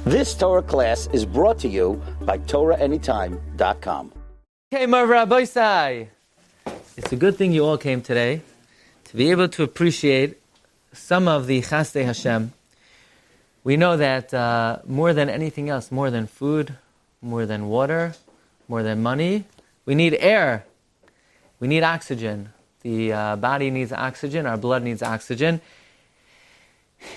This Torah class is brought to you by TorahAnytime.com. Okay, my Rabbi Sai. It's a good thing you all came today to be able to appreciate some of the Chasdei Hashem. We know that more than anything else, more than food, more than water, more than money, we need air. We need oxygen. The body needs oxygen, our blood needs oxygen.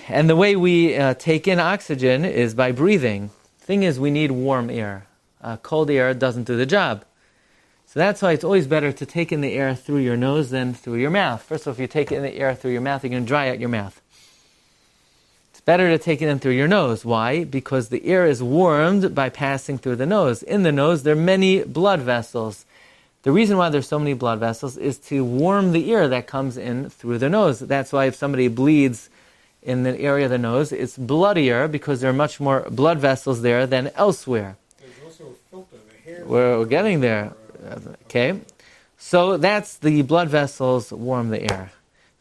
And the way we take in oxygen is by breathing. Thing is, we need warm air. Cold air doesn't do the job. So that's why it's always better to take in the air through your nose than through your mouth. First of all, if you take in the air through your mouth, you're going to dry out your mouth. It's better to take it in through your nose. Why? Because the air is warmed by passing through the nose. In the nose, there are many blood vessels. The reason why there's so many blood vessels is to warm the air that comes in through the nose. That's why if somebody bleeds in the area of the nose, it's bloodier because there are much more blood vessels there than elsewhere. There's also a filter. The hair. We're getting there. Okay, so that's the blood vessels warm the air.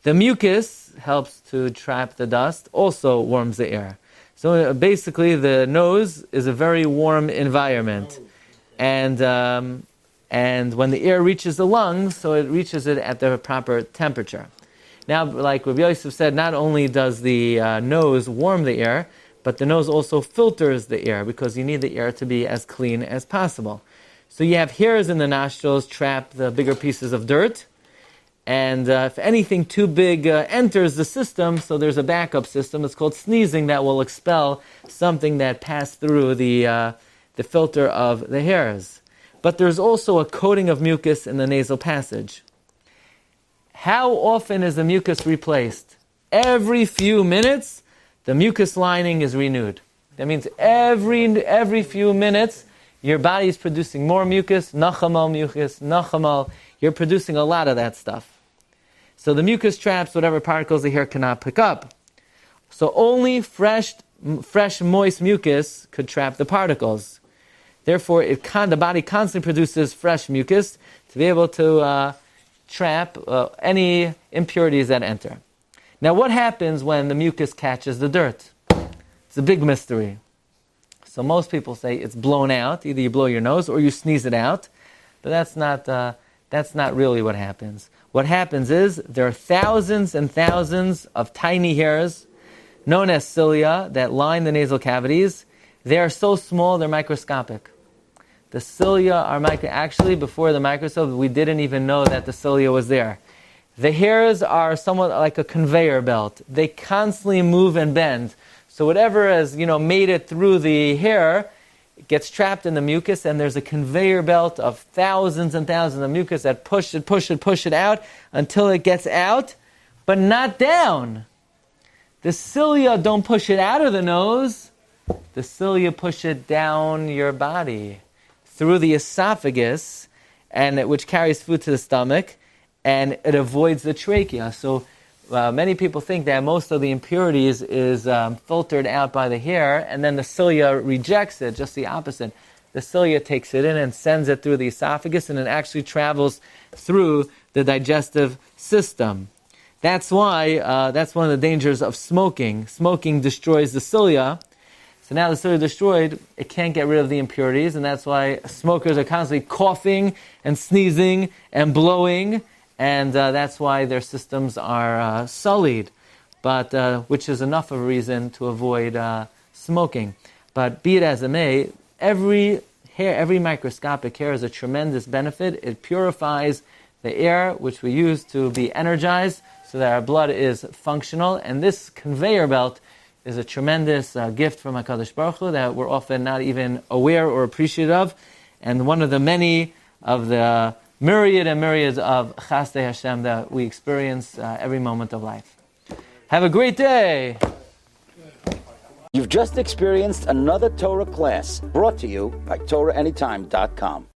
The mucus helps to trap the dust, also warms the air. So basically the nose is a very warm environment. And when the air reaches the lungs, so it reaches it at the proper temperature. Now, like Rabbi Yosef said, not only does the nose warm the air, but the nose also filters the air because you need the air to be as clean as possible. So you have hairs in the nostrils trap the bigger pieces of dirt. And if anything too big enters the system, so there's a backup system. It's called sneezing that will expel something that passed through the filter of the hairs. But there's also a coating of mucus in the nasal passage. How often is the mucus replaced? Every few minutes, the mucus lining is renewed. That means every few minutes, your body is producing more mucus, nachamal mucus, nachamal. You're producing a lot of that stuff. So the mucus traps whatever particles the hair cannot pick up. So only fresh, moist mucus could trap the particles. Therefore, the body constantly produces fresh mucus to be able to trap any impurities that enter. Now, what happens when the mucus catches the dirt? It's a big mystery. So most people say it's blown out. Either you blow your nose or you sneeze it out. But that's not really what happens. What happens is there are thousands and thousands of tiny hairs known as cilia that line the nasal cavities. They are so small, they're microscopic. The cilia are actually, before the microscope, we didn't even know that the cilia was there. The hairs are somewhat like a conveyor belt. They constantly move and bend. So whatever has, made it through the hair gets trapped in the mucus, and there's a conveyor belt of thousands and thousands of mucus that push it out until it gets out, but not down. The cilia don't push it out of the nose. The cilia push it down your body through the esophagus, which carries food to the stomach, and it avoids the trachea. So many people think that most of the impurities is filtered out by the hair, and then the cilia rejects it, just the opposite. The cilia takes it in and sends it through the esophagus, and it actually travels through the digestive system. That's why, that's one of the dangers of smoking. Smoking destroys the cilia. So now the cilia destroyed, it can't get rid of the impurities, and that's why smokers are constantly coughing and sneezing and blowing, and that's why their systems are sullied, but which is enough of a reason to avoid smoking. But be it as it may, every microscopic hair is a tremendous benefit. It purifies the air, which we use to be energized, so that our blood is functional. And this conveyor belt is a tremendous gift from HaKadosh Baruch Hu that we're often not even aware or appreciative of. And one of the many of the myriad and myriads of Chasdei Hashem that we experience every moment of life. Have a great day! You've just experienced another Torah class brought to you by TorahAnytime.com.